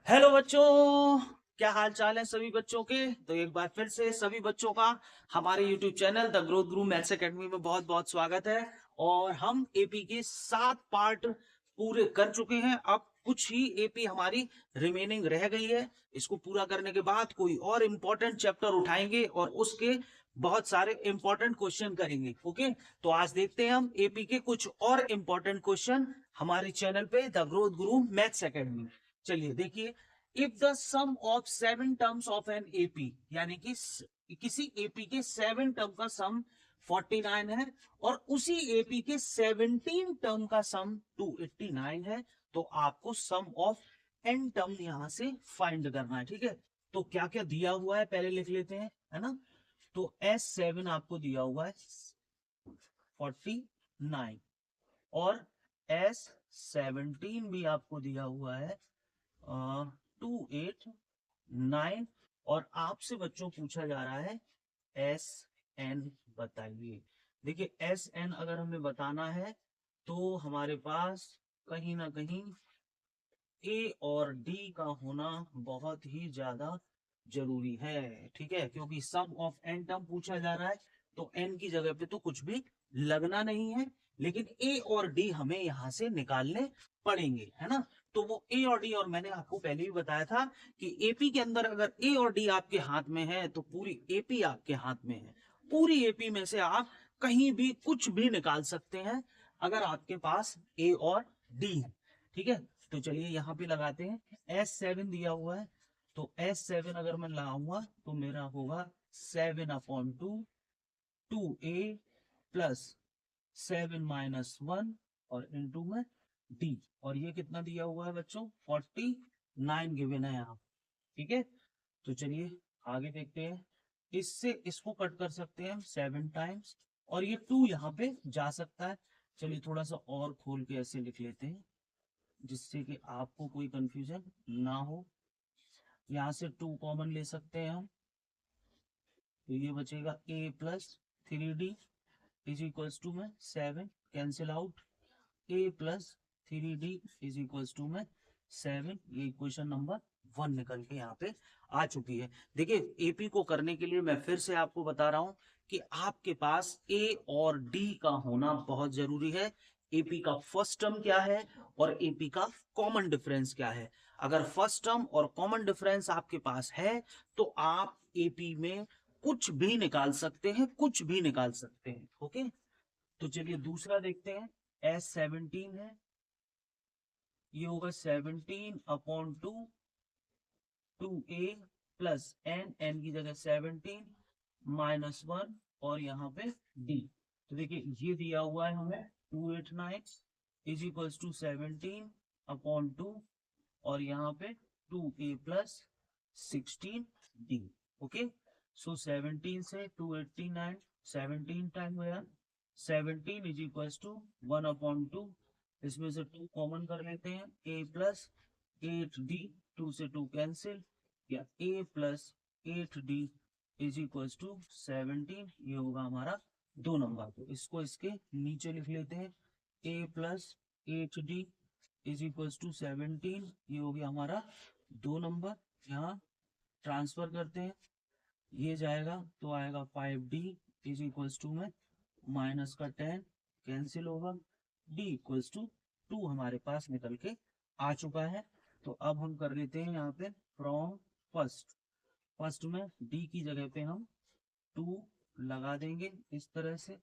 Hello बच्चों, क्या हाल चाल है सभी बच्चों के। तो एक बार फिर से सभी बच्चों का हमारे YouTube channel the growth Guru maths academy में बहुत बहुत स्वागत है। और हम एपी के 7 पार्ट पूरे कर चुके हैं। अब कुछ ही एपी हमारी रिमेनिंग रह गई है। इसको पूरा करने के बाद कोई और इम्पोर्टेंट चैप्टर उठाएंगे और उसके बहुत सारे इंपॉर्टेंट क्वेश्चन करेंगे। ओके, तो आज देखते हैं हम एपी के कुछ और इम्पोर्टेंट क्वेश्चन हमारे चैनल पे the growth Guru maths academy. चलिए देखिए, if the sum of 7 terms of an AP, यानी कि किसी एपी के 7 टर्म का सम 49 है और उसी एपी के 17 टर्म का सम 289 है, तो आपको सम ऑफ एन टर्म यहां से फाइंड करना है। ठीक है, तो क्या क्या दिया हुआ है पहले लिख लेते हैं, है ना। तो S7 आपको दिया हुआ है 49 और S17 भी आपको दिया हुआ है 289। और आपसे बच्चों पूछा जा रहा है SN बताइए। देखिए SN अगर हमें बताना है तो हमारे पास कहीं ना कहीं ए और डी का होना बहुत ही ज्यादा जरूरी है। ठीक है, क्योंकि सम ऑफ एन टर्म पूछा जा रहा है तो एन की जगह पे तो कुछ भी लगना नहीं है, लेकिन ए और डी हमें यहां से निकालने पड़ेंगे, है ना। तो वो ए और डी, और मैंने आपको पहले भी बताया था कि एपी के अंदर अगर ए और डी आपके हाथ में है तो पूरी एपी आपके हाथ में है। पूरी एपी में से आप कहीं भी कुछ भी निकाल सकते हैं अगर आपके पास ए और डी है। ठीक है, तो चलिए यहाँ पे लगाते हैं। S7 दिया हुआ है, तो S7 अगर मैं लाऊंगा तो मेरा होगा 7/2 2a प्लस 7 - 1 और इंटू में d। और ये कितना दिया हुआ है बच्चों, 49 गिवन है यहाँ। ठीक है, तो चलिए आगे देखते हैं। इससे इसको कट कर सकते हैं हम 7 टाइम्स, और ये 2 यहाँ पे जा सकता है। चलिए थोड़ा सा और खोल के ऐसे लिख लेते हैं जिससे कि आपको कोई कंफ्यूजन ना हो। यहाँ से 2 कॉमन ले सकते हैं हम, तो ये बचेगा a plus 3d is equals to में 7, cancel out. a plus 3d is equals to में 7। ये इक्वेशन नंबर 1 निकल के यहाँ पे आ चुकी है। देखिए एपी को करने के लिए मैं फिर से आपको बता रहा हूं कि आपके पास ए और डी का होना बहुत जरूरी है। एपी का फर्स्ट टर्म क्या है और एपी का कॉमन डिफरेंस क्या है। अगर फर्स्ट टर्म और कॉमन डिफरेंस आपके पास है तो आप एपी में कुछ भी निकाल सकते हैं, कुछ भी निकाल सकते हैं। ओके, तो चलिए दूसरा देखते हैं। S17 है, ये होगा 17/2 2a प्लस एन की जगह 17 - 1 और यहाँ पे d। तो देखिए ये दिया हुआ है हमें 289 इज इक्वल्स टू 17/2 और यहाँ पे 2a प्लस 16d। ओके, सो 17 से 289 17 टाइम गया, 17 इज इक्वल्स टू 1/2। इसमें से 2 कॉमन कर लेते हैं, a प्लस 8d, 2 से 2 कैंसिल, या a plus 8d is equals to 17। ये होगा हमारा 2 नंबर। तो इसको इसके नीचे लिख लेते हैं, a plus 8d is equals to 17। ये हो गया हमारा 2 नंबर। यहाँ ट्रांसफर करते हैं, ये जाएगा तो आएगा 5d इज इक्वल्स टू में माइनस का 10 कैंसिल होगा, d इक्वल्स टू 2 हमारे पास निकल के आ चुका है। तो अब हम कर लेते हैं यहाँ पे फ्रॉम फर्स्ट। फर्स्ट में d की जगह पे हम 2 लगा देंगे इस तरह से।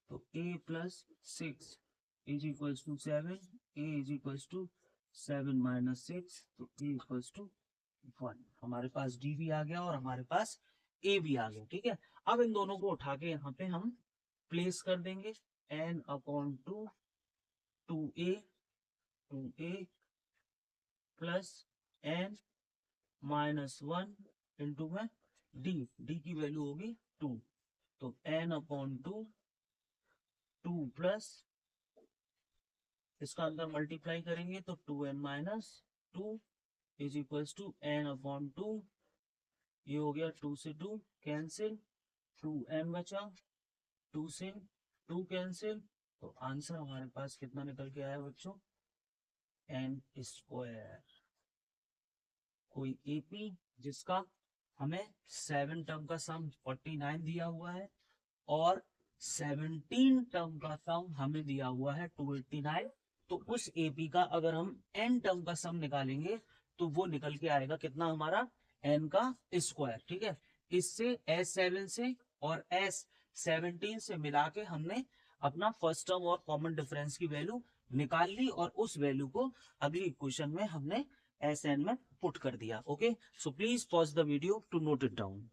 तो a plus 6 is equals to 7, a is equals to 7 - 6, तो a इक्वल्स टू 1। हमारे पास d भी आ गया और हमारे पास a भी आ गया। ठीक है, अब इन दोनों को उठा के यहाँ पे हम प्लेस कर देंगे। n/2 2a 2a plus n-1 into में d की वैल्यू होगी 2। तो n/2 2 प्लस, इसका अंदर मल्टीप्लाई करेंगे तो 2n-2 is equals to n/2। ये हो गया 2 से 2 कैंसिल, 2n बचा, 2 से 2 कैंसिल। तो आंसर हमारे पास कितना निकल के आया बच्चों, n स्क्वायर। कोई एपी जिसका हमें 7 टर्म का सम 49 दिया हुआ है और 17 टर्म का सम हमें दिया हुआ है 289। तो उस एपी का अगर हम एन टर्म का सम निकालेंगे तो वो निकल के आएगा कितना, हमारा एन का स्क्वायर। ठीक है, इससे S7 से और S17 से मिला के हमने अपना फर्स्ट टर्म और कॉमन डिफरेंस की वैल्यू निकाल ली और उस वैल्यू को अगली इक्वेशन में हमने Sn में पुट कर दिया। Okay, so please pause the video to note it down.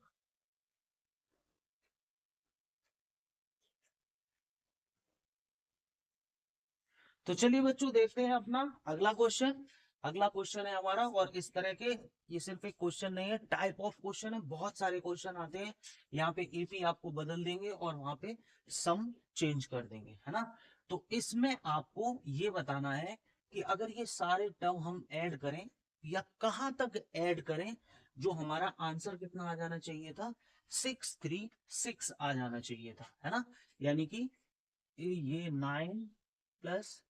तो चलिए बच्चों देखते हैं अपना अगला क्वेश्चन। अगला क्वेश्चन है हमारा, और इस तरह के ये सिर्फ एक क्वेश्चन नहीं है, टाइप ऑफ क्वेश्चन है, बहुत सारे क्वेश्चन आते हैं। यहाँ पे एपी आपको बदल देंगे और वहां पे सम चेंज कर देंगे, है ना। तो इसमें आपको ये बताना है कि अगर ये सारे टर्म हम ऐड करें या कहां तक ऐड करें, जो हमारा आंसर कितना आ जाना चाहिए था, 636 आ जाना चाहिए था, है ना। यानी कि ये 9 plus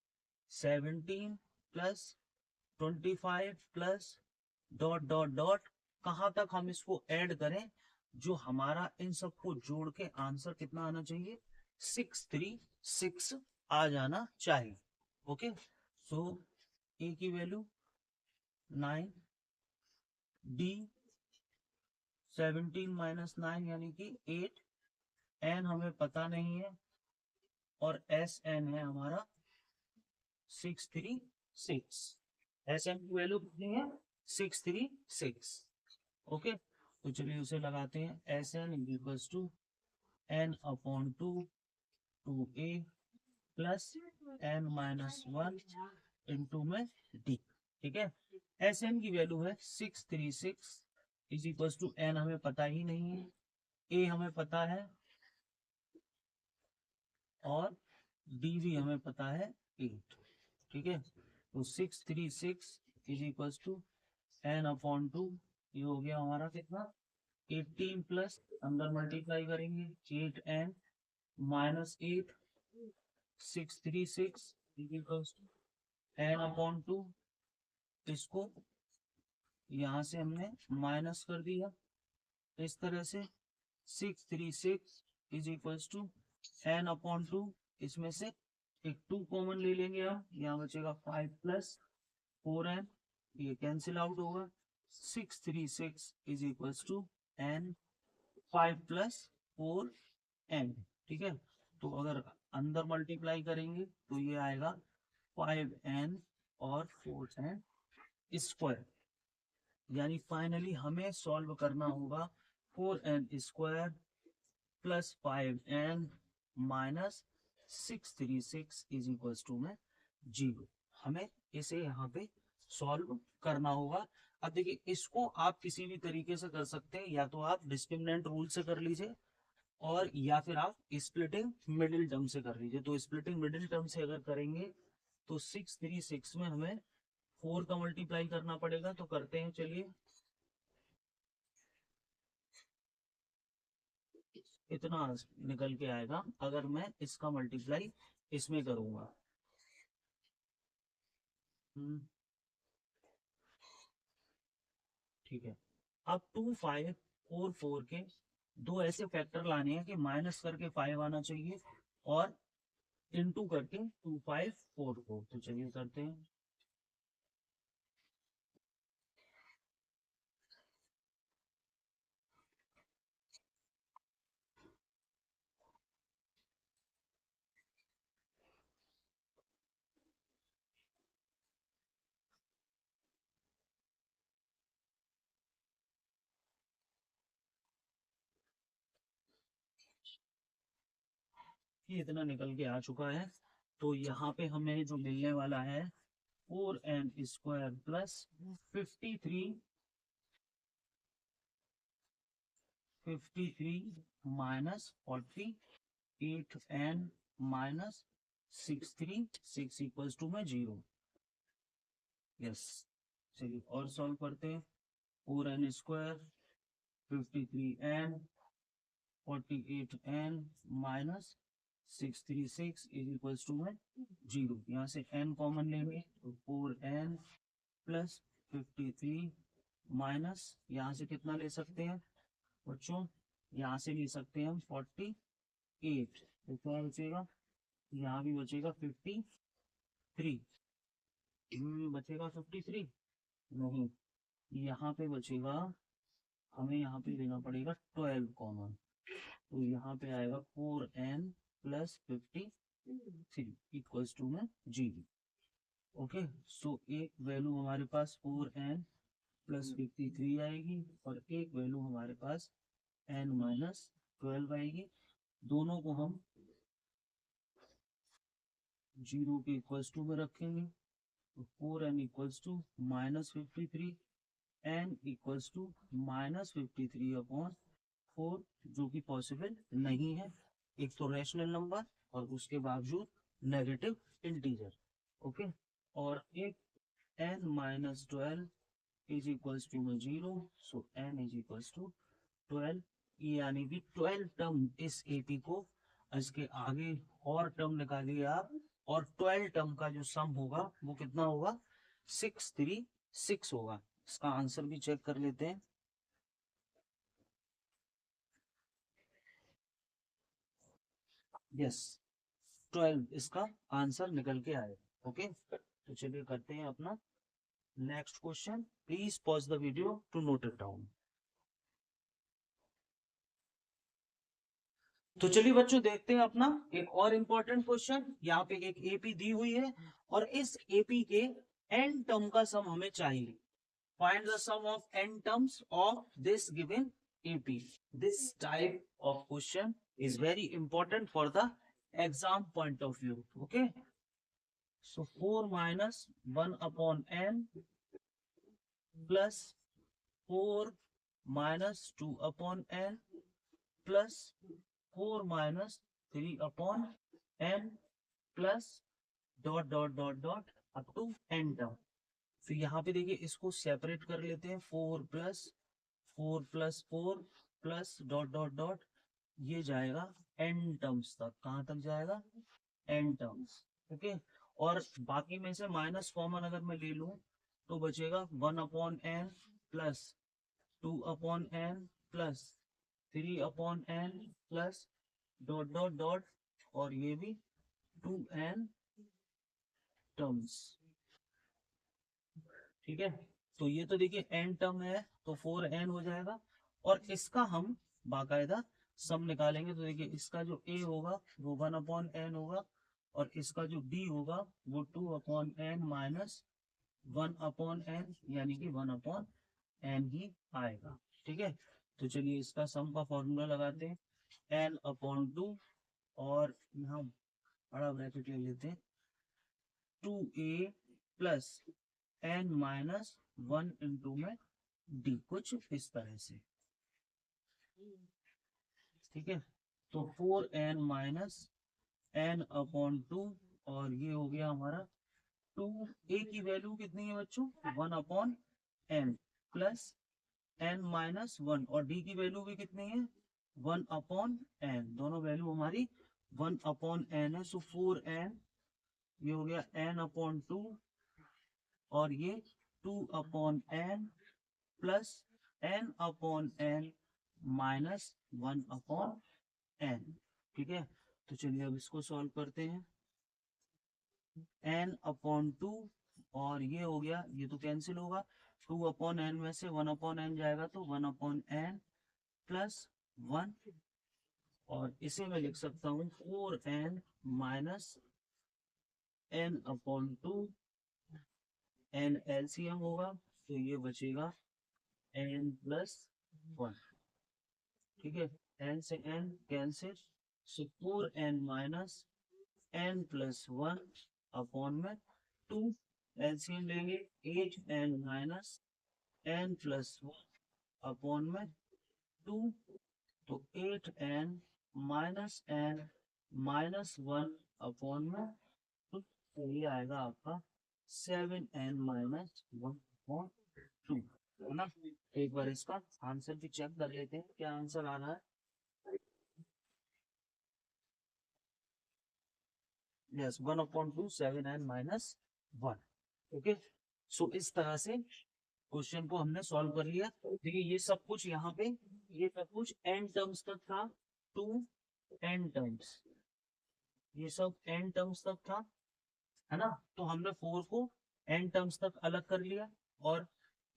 17 plus 25 plus dot dot dot, कहां तक हम इसको ऐड करें जो हमारा इन सबको जोड़ के आंसर कितना आना चाहिए, 636 आ जाना चाहिए। ओके, सो ए की वैल्यू 9, डी 17 माइनस 9 यानी कि 8, एन हमें पता नहीं है और एस एन है हमारा 636। एस एन की वैल्यू कितनी है, 636। ओके, तो चलिए उसे लगाते हैं, S N equals to N upon two, two A plus N minus one into में डी। ठीक है, एस एन की वैल्यू है 636 इज इक्वल्स टू एन हमें पता ही नहीं है, ए हमें पता है और डी भी हमें पता है 8। ठीक है, तो 636 is equals to N upon two, ये हो गया हमारा कितना, 18 प्लस अंदर मल्टीप्लाई करेंगे 8n minus 8, 636 equals to N upon two, इसको यहाँ से हमने माइनस कर दिया इस तरह से, 636 is equals to N upon two, इसमें से एक 2 कॉमन ले लेंगे हम, यहाँ बचेगा 5 प्लस 4n, ये कैंसिल आउट होगा, 636 is equals to n 5 plus 4n। ठीक है, तो अगर अंदर मल्टीप्लाई करेंगे तो ये आएगा 5n और 4n स्क्वायर। यानी फाइनली हमें सॉल्व करना होगा 4n square plus 5n minus 636 is equals to में 0। हमें इसे यहाँ पे सॉल्व करना होगा। अब देखिए, इसको आप किसी भी तरीके से कर सकते हैं, या तो आप डिस्क्रिमिनेंट रूल से कर लीजिए और या फिर आप स्प्लिटिंग मिडिल टर्म से कर लीजिए। तो स्प्लिटिंग मिडिल टर्म से अगर करेंगे तो 636 में हमें 4 का मल्टीप्लाई करना पड़ेगा, तो करते हैं चलिए। इतना निकल के आएगा अगर मैं इसका मल्टीप्लाई इसमें करूंगा। ठीक है, अब 2 5 और 4 के दो ऐसे फैक्टर लाने हैं कि माइनस करके 5 आना चाहिए और इनटू करके 2 5 4 को। तो चलिए करते हैं। ये इतना निकल के आ चुका है, तो यहाँ पे हमें जो मिलने वाला है 4n square plus 53 minus 48n minus 636 equals to में 0। यस, चलिए और सॉल्व करते हैं। 4n square 53n 48n minus 636 is equals to में 0। यहाँ से n कॉमन लेंगे तो 4n प्लस 53 माइनस यहाँ से कितना ले सकते हैं बच्चों, यहाँ से ले सकते हैं हम 48, तो क्या बचेगा, यहाँ भी बचेगा 53, बचेगा 53 नहीं, यहाँ पे बचेगा, हमें यहाँ पे लेना पड़ेगा 12 कॉमन, तो यहाँ पे आएगा 4n प्लस 53 इक्वल्स टू में 0। ओके, सो एक वैल्यू हमारे पास 4n प्लस 53 आएगी और एक वैल्यू हमारे पास n माइनस 12 आएगी। दोनों को हम 0 के इक्वल्स टू में रखेंगे, तो 4n equals to minus 53, n equals to minus 53 upon 4, जो कि पॉसिबल नहीं है, एक तो रैशनल नंबर और उसके बावजूद नेगेटिव इंटीजर। ओके, और एक n minus 12 is equals to में 0, so n is equals to 12, यानी कि 12 टर्म इस एपी को, इसके आगे और टर्म निकालिए आप, और 12 टर्म का जो सम होगा वो कितना होगा, 636 होगा। इसका आंसर भी चेक कर लेते हैं। यस, 12 इसका आंसर निकल के आए। ओके, तो चलिए करते हैं अपना next question. Please pause the video to note it down. तो चलिए बच्चों देखते हैं अपना एक और इम्पोर्टेंट क्वेश्चन। यहाँ पे एक एपी दी हुई है और इस एपी के एन टर्म का सम हमें चाहिए। Find the sum of n terms of this given AP. This type of question is very important for the exam point of view. Okay, so 4 minus 1 upon n plus 4 minus 2 upon n plus 4 minus 3 upon n plus dot dot dot dot up to n term. फिर यहाँ पे देखिए इसको separate कर लेते हैं, 4 plus 4 plus 4 plus dot dot dot, ये जाएगा n टर्म्स तक। कहाँ तक जाएगा, n टर्म्स। ओके, और बाकी में से माइनस कॉमन अगर मैं ले लूं तो बचेगा 1 upon n plus 2 upon n plus 3 upon n plus dot dot dot, और ये भी 2n टर्म्स। ठीक है, तो ये तो देखिए n टर्म है तो 4n हो जाएगा, और इसका हम बाकायदा सम निकालेंगे। तो देखिए इसका जो a होगा वो 1 अपॉन n होगा, और इसका जो b होगा वो 2 upon n minus 1 upon n, यानी कि 1 अपॉन n ही आएगा। ठीक है, तो चलिए इसका सम का फॉर्मूला लगाते हैं, n अपॉन 2, और यहाँ बड़ा ब्रैकेट ले लेते हैं, 2a plus n minus 1 into में d, कुछ इस तरह से। ठीक है, तो 4n माइनस n अपॉन 2, और ये हो गया हमारा 2a की वैल्यू कितनी है बच्चों, 1 upon n plus n minus 1, और d की वैल्यू भी कितनी है, 1 अपॉन n, दोनों वैल्यू हमारी 1 अपॉन n है। सो 4n, ये हो गया n अपॉन 2, और ये 2 upon n plus n upon n minus 1 upon n। ठीक है, तो चलिए अब इसको सॉल्व करते हैं, n अपॉन 2, और ये हो गया, ये तो कैंसिल होगा, 2 अपॉन n में से 1 अपॉन n जाएगा तो 1 अपॉन n प्लस 1, और इसे मैं लिख सकता हूँ 4n minus n upon 2, n LCM होगा तो ये बचेगा n प्लस 1। ठीक है, n से n कैंसिल, सो 4n minus n plus 1 upon में 2, एलसीएम लेंगे 8n minus n plus 1 upon में 2, तो 8n minus n minus 1 upon में 2, तो ये आएगा आपका 7n माइनस 1 अपॉन 2, है ना। एक बार इसका आंसर भी चेक कर लेते हैं क्या आंसर आ रहा है। Yes, 1 upon 2, 7n minus 1। Okay, so इस तरह से क्वेश्चन को हमने सॉल्व कर लिया। देखिए ये सब कुछ यहाँ पे, ये सब कुछ n टर्म्स तक था, 2n टर्म्स, ये सब n टर्म्स तक था, है ना। तो हमने 4 को n टर्म्स तक अलग कर लिया, और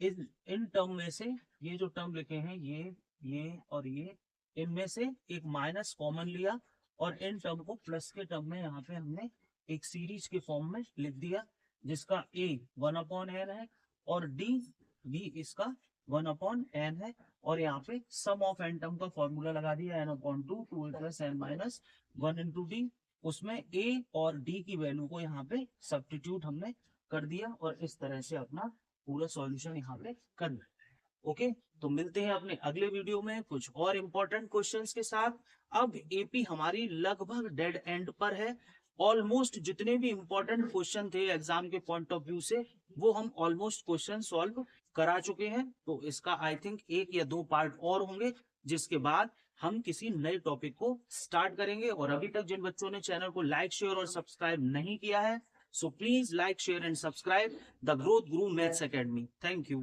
इन टर्म में से ये जो टर्म लिखे हैं, ये और ये, इनमें से एक माइनस कॉमन लिया, और इन टर्म को प्लस के टर्म में यहाँ पे हमने एक सीरीज के फॉर्म में लिख दिया, जिसका a 1/n है और d भी इसका 1/n है, और यहाँ पे सम ऑफ n टर्म का फॉर्मूला लगा दिया, n/2 2a + n - 1 × d। उसमें a और d की वैल्यू को यहाँ पे सब्स्टिट्यूट हमने कर दिया, और इस तरह से अपना पूरा सॉल्यूशन यहाँ पे कर लिया। ओके, तो मिलते हैं अपने अगले वीडियो में कुछ और इम्पोर्टेंट क्वेश्चंस के साथ। अब एपी हमारी लगभग डेड एंड पर है, ऑलमोस्ट जितने भी इम्पोर्टेंट क्वेश्चन थे एग्जाम के पॉइंट ऑफ व्यू से, वो हम ऑलमोस्ट क्वेश्चन सॉल्व करा चुके हैं। तो इसका आई थिंक 1 या 2 पार्ट और होंगे, जिसके बाद हम किसी नए टॉपिक को स्टार्ट करेंगे। और अभी तक जिन बच्चों ने चैनल को लाइक, शेयर और सब्सक्राइब नहीं किया है, so please like, share and subscribe the Growth Guru Maths Academy. Thank you.